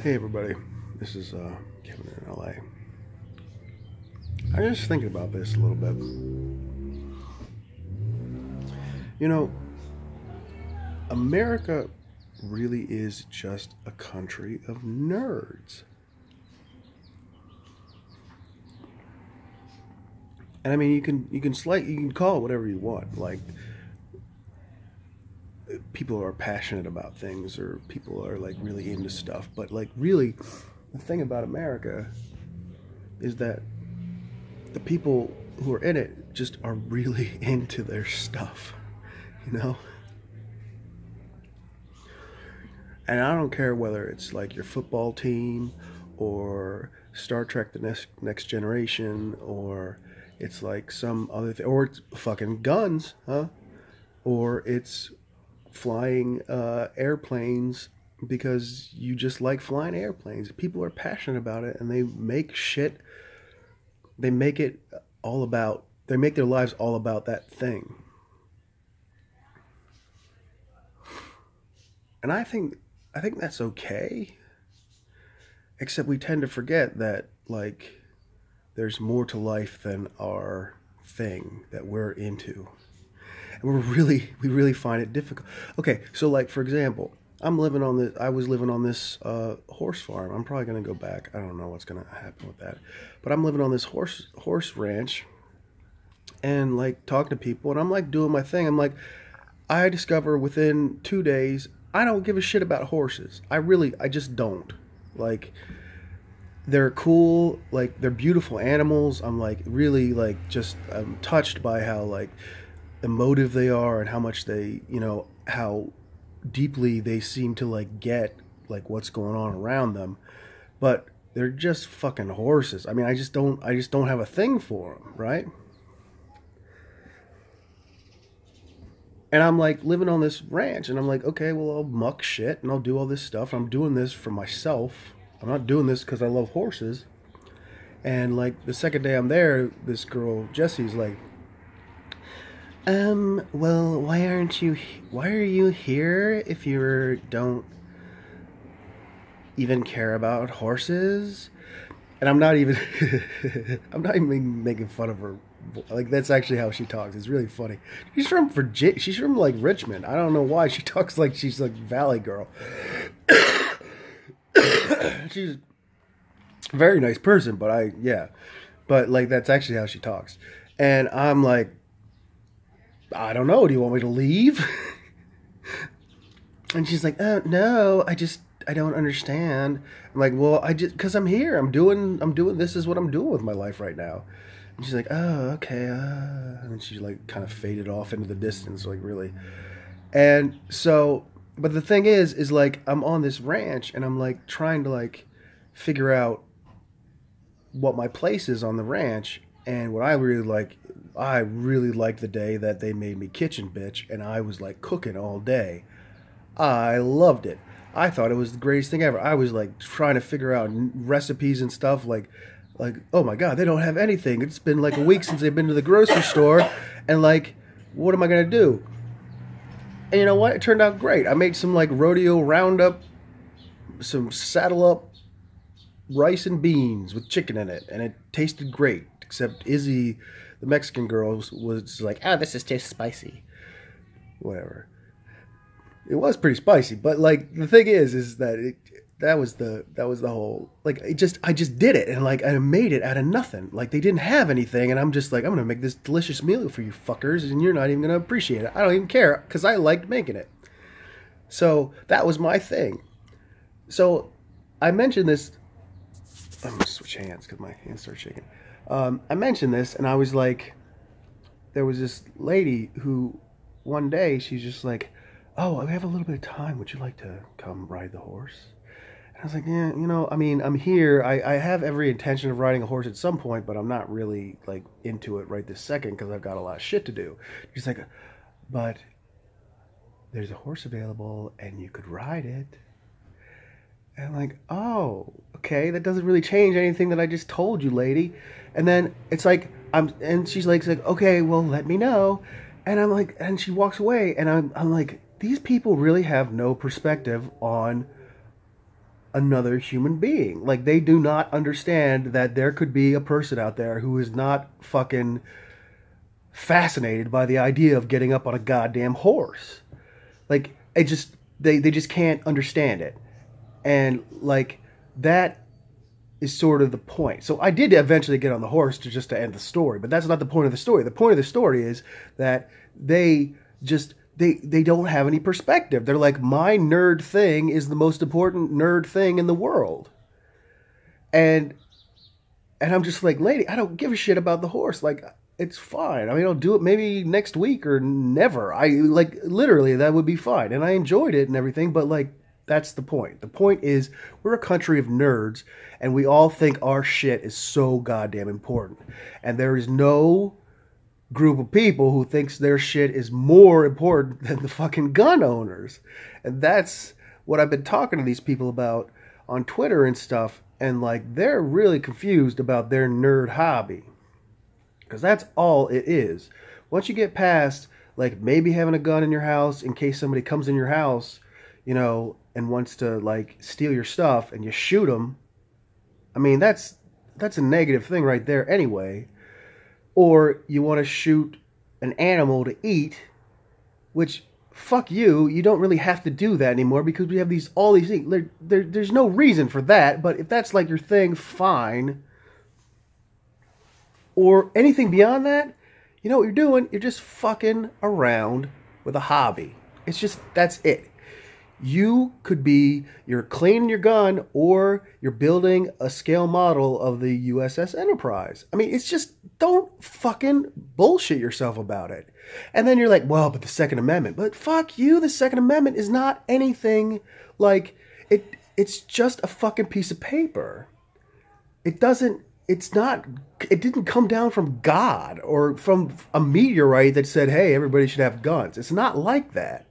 Hey everybody, this is Kevin in LA. I'm just thinking about this a little bit. You know, America really is just a country of nerds. And I mean, you can call it whatever you want. Like, people are passionate about things, or people are like really into stuff. But like, really, the thing about America is that the people who are in it just are really into their stuff, you know? And I don't care whether it's like your football team or Star Trek The Next Generation, or it's like some other thing, or it's fucking guns, huh? Or it's flying airplanes because you just like flying airplanes. People are passionate about it, and they make their lives all about that thing. And I think that's okay. Except we tend to forget that, like, there's more to life than our thing that we're into. And we really find it difficult. Okay, so like, for example, I was living on this horse farm. I'm probably going to go back. I don't know what's going to happen with that. But I'm living on this horse ranch and like talking to people, and I'm like doing my thing. I'm like, I discover within 2 days, I don't give a shit about horses. I just don't. Like, they're cool, like, they're beautiful animals. I'm like, really, like, I'm touched by how, like, emotive they are, and how much they, how deeply they seem to, like, get, like, what's going on around them. But they're just fucking horses. I mean, I just don't have a thing for them, right? And I'm like living on this ranch, and I'm like, okay, well, I'll muck shit and I'll do all this stuff. I'm doing this for myself. I'm not doing this because I love horses. And like the second day I'm there, this girl, Jessie's like, well, why are you here if you don't even care about horses? And I'm not even making fun of her. Like, that's actually how she talks. It's really funny. She's from like Richmond. I don't know why she talks like she's like Valley girl. She's a very nice person, but but like, that's actually how she talks. And I'm like, I don't know. Do you want me to leave? And she's like, oh no, I don't understand. I'm like, well, because I'm here. I'm doing this is what I'm doing with my life right now. And she's like, oh, okay. And she like kind of faded off into the distance, like, really. And so, but the thing is like, I'm on this ranch, and I'm like trying to like figure out what my place is on the ranch. And what I really liked the day that they made me kitchen bitch, and I was like cooking all day. I loved it. I thought it was the greatest thing ever. I was like trying to figure out recipes and stuff, like, oh my God, they don't have anything. It's been like a week since they've been to the grocery store, and like, what am I gonna do? And you know what? It turned out great. I made some like rodeo roundup, some saddle up rice and beans with chicken in it, and it tasted great. Except Izzy, the Mexican girl, was like, oh, this is too spicy. Whatever. It was pretty spicy, but like, the thing is that that was the whole, like, I just did it, and like, I made it out of nothing. Like, they didn't have anything, and I'm just like, I'm gonna make this delicious meal for you fuckers, and you're not even gonna appreciate it. I don't even care, because I liked making it. So that was my thing. So I mentioned this. I'm gonna switch hands because my hands start shaking. I mentioned this, and I was like, there was this lady who one day, she's just like, oh, I have a little bit of time. Would you like to come ride the horse? And I was like, yeah, I mean, I'm here. I have every intention of riding a horse at some point, but I'm not really like into it right this second because I've got a lot of shit to do. She's like, but there's a horse available and you could ride it. And I'm like, oh, okay, that doesn't really change anything that I just told you, lady. And then it's like, and she's like, okay, well, let me know. And I'm like, and she walks away, and I'm like, these people really have no perspective on another human being. Like, they do not understand that there could be a person out there who is not fucking fascinated by the idea of getting up on a goddamn horse. Like, they just can't understand it. And like, that is sort of the point. So I did eventually get on the horse to end the story, but that's not the point of the story. The point of the story is that they don't have any perspective. They're like, my nerd thing is the most important nerd thing in the world. And I'm just like, lady, I don't give a shit about the horse. Like, it's fine. I mean, I'll do it maybe next week or never. Like, literally, that would be fine. And I enjoyed it and everything, but like, that's the point. The point is, we're a country of nerds, and we all think our shit is so goddamn important. And there is no group of people who thinks their shit is more important than the fucking gun owners. And that's what I've been talking to these people about on Twitter and stuff. And like, they're really confused about their nerd hobby. Because that's all it is. Once you get past, like, maybe having a gun in your house in case somebody comes in your house, you know, and wants to like steal your stuff, and you shoot them, I mean, that's a negative thing right there anyway. Or you want to shoot an animal to eat, which, fuck you, you don't really have to do that anymore because we have all these things. There's no reason for that, but if that's like your thing, fine. Or anything beyond that, you know what you're doing? You're just fucking around with a hobby. It's just, that's it. You're cleaning your gun, or you're building a scale model of the USS Enterprise. I mean, it's just, don't fucking bullshit yourself about it. And then you're like, well, but the Second Amendment. But fuck you, the Second Amendment is not anything like, it's just a fucking piece of paper. It didn't come down from God or from a meteorite that said, hey, everybody should have guns. It's not like that,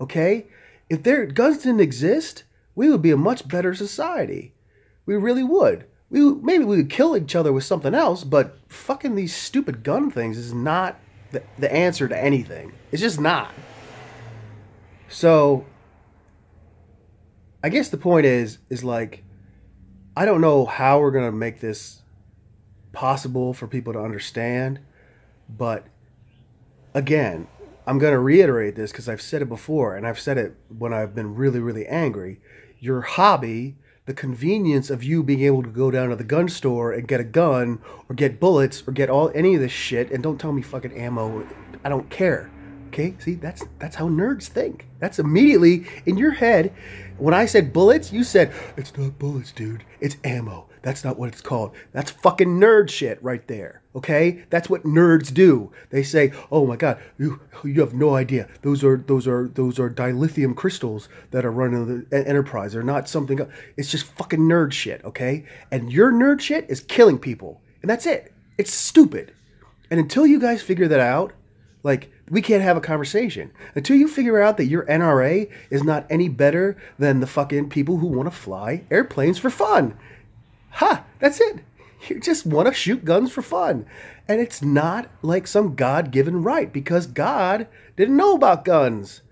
okay? If guns didn't exist, we would be a much better society. We really would. Maybe we would kill each other with something else, but fucking these stupid gun things is not the answer to anything. It's just not. So, I guess the point is like, I don't know how we're going to make this possible for people to understand, but again, I'm going to reiterate this because I've said it before, and I've said it when I've been really, really angry. Your hobby, the convenience of you being able to go down to the gun store and get a gun or get bullets or get any of this shit, and don't tell me fucking ammo. I don't care. Okay? See, that's how nerds think. That's immediately in your head. When I said bullets, you said, it's not bullets, dude. It's ammo. That's not what it's called. That's fucking nerd shit right there. Okay? That's what nerds do. They say, "Oh my god, you have no idea. Those are dilithium crystals that are running the Enterprise. They're not something else." It's just fucking nerd shit, okay? And your nerd shit is killing people. And that's it. It's stupid. And until you guys figure that out, like, we can't have a conversation. Until you figure out that your NRA is not any better than the fucking people who want to fly airplanes for fun. Ha! That's it. You just want to shoot guns for fun. And it's not like some God-given right, because God didn't know about guns.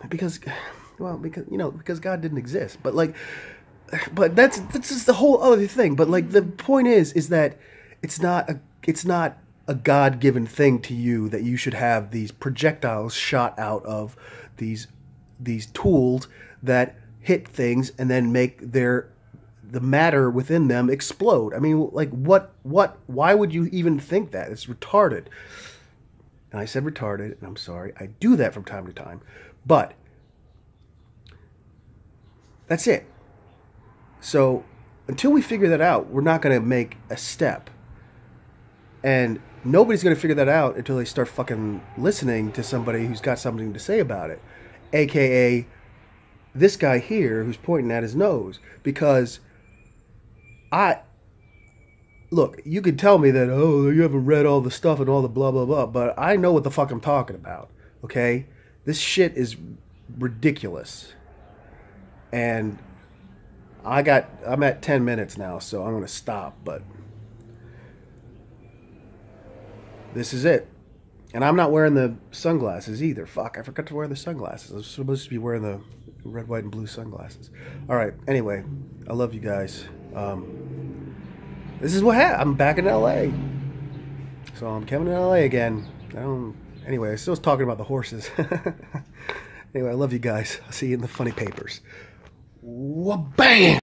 Because God didn't exist. But that's just the whole other thing. But like, the point is that it's not a God-given thing to you that you should have these projectiles shot out of these tools that hit things and then make the matter within them explode. I mean, like, why would you even think that? It's retarded. And I said retarded, and I'm sorry. I do that from time to time. But that's it. So until we figure that out, we're not going to make a step. And nobody's going to figure that out until they start fucking listening to somebody who's got something to say about it. AKA this guy here who's pointing at his nose. Because look, you could tell me that, oh, you haven't read all the stuff and all the blah, blah, blah. But I know what the fuck I'm talking about. Okay? This shit is ridiculous. And I'm at 10 minutes now, so I'm going to stop. But this is it. And I'm not wearing the sunglasses either. Fuck, I forgot to wear the sunglasses. I was supposed to be wearing the red, white, and blue sunglasses. All right, anyway, I love you guys. This is what happened. I'm back in LA. So I'm coming to LA again. Anyway, I still was talking about the horses. Anyway, I love you guys. I'll see you in the funny papers. Wha-bam!